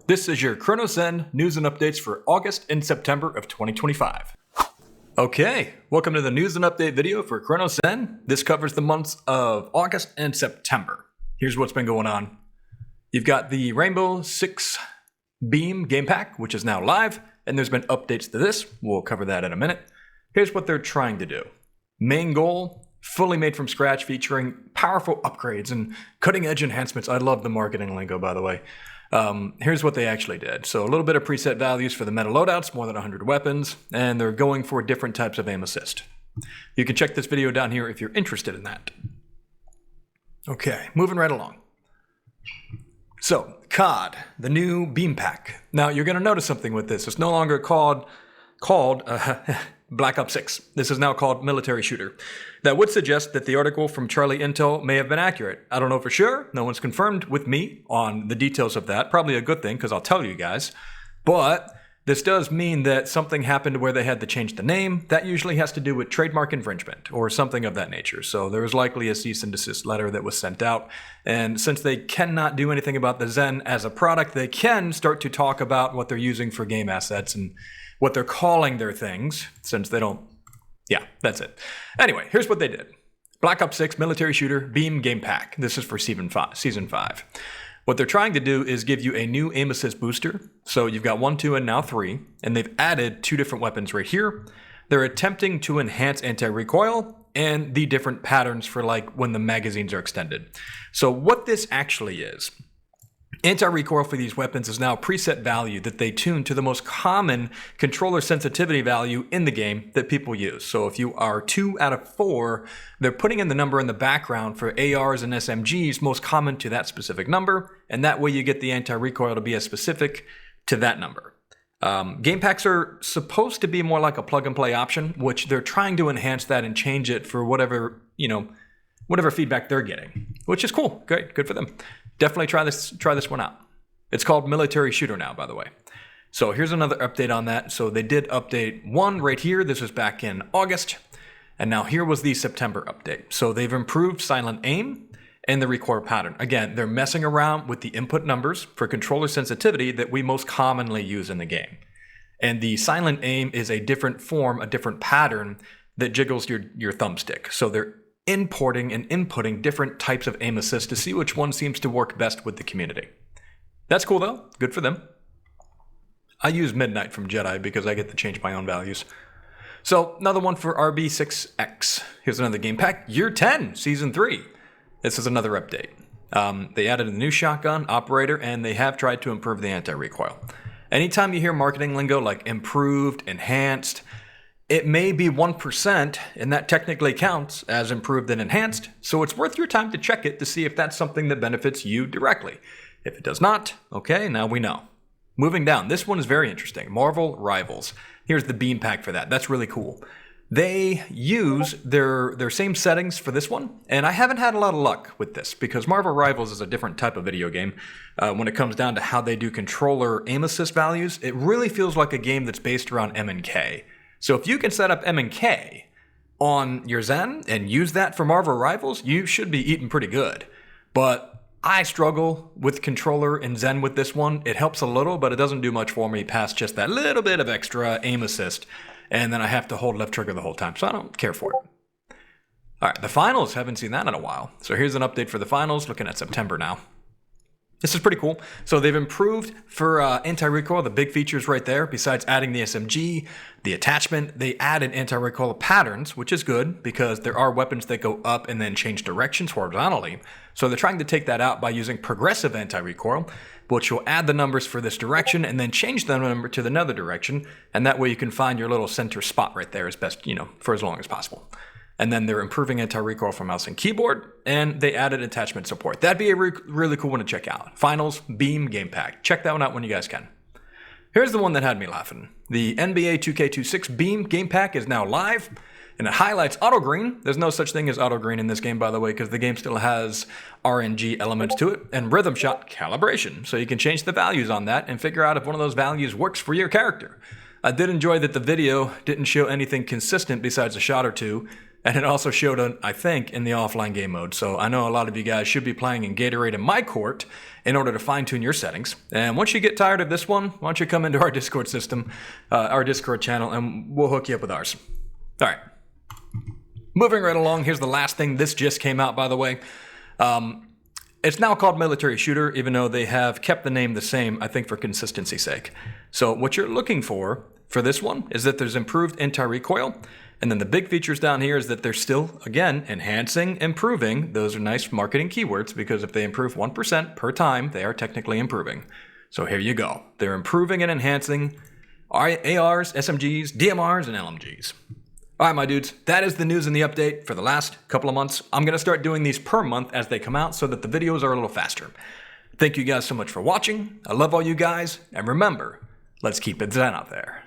This is your Cronus Zen news and updates for August and September of 2025. Okay, welcome to the news and update video for Cronus Zen. This covers the months of August and September. Here's what's been going on. You've got the Rainbow Six Beam game pack, which is now live, and there's been updates to this. We'll cover that in a minute. Here's what they're trying to do. Main goal, fully made from scratch, featuring powerful upgrades and cutting-edge enhancements. I love the marketing lingo, by the way. Here's what they actually did. So a little bit of preset values for the meta loadouts, more than 100 weapons, and they're going for different types of aim assist. You can check this video down here if you're interested in that. Okay, moving right along. So, COD, the new beam pack. Now, you're going to notice something with this. It's no longer called Black Ops 6. This is now called Military Shooter. That would suggest that the article from Charlie Intel may have been accurate. I don't know for sure. No one's confirmed with me on the details of that. Probably a good thing, because I'll tell you guys. But this does mean that something happened where they had to change the name. That usually has to do with trademark infringement or something of that nature. So there was likely a cease and desist letter that was sent out. And since they cannot do anything about the Zen as a product, they can start to talk about what they're using for game assets and what they're calling their things, since they don't. Yeah, that's it. Anyway, here's what they did. Black Ops 6 Military Shooter Beam Game Pack. This is for Season 5. What they're trying to do is give you a new aim assist booster. So you've got 1, 2, and now 3, and they've added 2 different weapons right here. They're attempting to enhance anti-recoil and the different patterns for like when the magazines are extended. So what this actually is, anti-recoil for these weapons is now a preset value that they tune to the most common controller sensitivity value in the game that people use. So if you are 2 out of 4, they're putting in the number in the background for ARs and SMGs most common to that specific number, and that way you get the anti-recoil to be as specific to that number. Game packs are supposed to be more like a plug-and-play option, which they're trying to enhance that and change it for whatever feedback they're getting, which is cool. Great, good for them. Definitely try this one out. It's called Military Shooter now, by the way. So here's another update on that. So they did update 1 right here. This was back in August. And now here was the September update. So they've improved silent aim and the recoil pattern. Again, they're messing around with the input numbers for controller sensitivity that we most commonly use in the game. And the silent aim is a different form, a different pattern that jiggles your thumbstick. So they're importing and inputting different types of aim assist to see which one seems to work best with the community. That's cool though, good for them. I use Midnight from Jedi because I get to change my own values. So another one for RB6X. Here's another game pack, Year 10, Season 3. This is another update. They added a new shotgun, operator, and they have tried to improve the anti-recoil. Anytime you hear marketing lingo like improved, enhanced, it may be 1%, and that technically counts as improved and enhanced, so it's worth your time to check it to see if that's something that benefits you directly. If it does not, okay, now we know. Moving down, this one is very interesting. Marvel Rivals. Here's the beam pack for that. That's really cool. They use their same settings for this one, and I haven't had a lot of luck with this because Marvel Rivals is a different type of video game. When it comes down to how they do controller aim assist values, it really feels like a game that's based around M and K. So if you can set up M and K on your Zen and use that for Marvel Rivals, you should be eating pretty good. But I struggle with controller and Zen with this one. It helps a little, but it doesn't do much for me past just that little bit of extra aim assist. And then I have to hold left trigger the whole time, so I don't care for it. All right, the finals, haven't seen that in a while. So here's an update for the finals, looking at September now. This is pretty cool. So they've improved for anti-recoil, the big features right there. Besides adding the SMG, the attachment, they added anti-recoil patterns, which is good because there are weapons that go up and then change directions horizontally. So they're trying to take that out by using progressive anti-recoil, which will add the numbers for this direction and then change the number to another direction. And that way you can find your little center spot right there as best, for as long as possible. And then they're improving anti-recoil for mouse and keyboard, and they added attachment support. That'd be a really cool one to check out. Finals Beam Game Pack. Check that one out when you guys can. Here's the one that had me laughing. The NBA 2K26 Beam Game Pack is now live, and it highlights auto green. There's no such thing as auto green in this game, by the way, because the game still has RNG elements to it, and rhythm shot calibration. So you can change the values on that and figure out if one of those values works for your character. I did enjoy that the video didn't show anything consistent besides a shot or two, And it also showed, I think, in the offline game mode. So I know a lot of you guys should be playing in Gatorade and My Court in order to fine-tune your settings. And once you get tired of this one, why don't you come into our Discord system, our Discord channel, and we'll hook you up with ours. All right. Moving right along, here's the last thing. This just came out, by the way. It's now called Military Shooter, even though they have kept the name the same, I think, for consistency's sake. So what you're looking for this one is that there's improved anti-recoil. And then the big features down here is that they're still, again, enhancing, improving. Those are nice marketing keywords because if they improve 1% per time, they are technically improving. So here you go. They're improving and enhancing ARs, SMGs, DMRs, and LMGs. All right, my dudes, that is the news and the update for the last couple of months. I'm going to start doing these per month as they come out so that the videos are a little faster. Thank you guys so much for watching. I love all you guys. And remember, let's keep it Zen out there.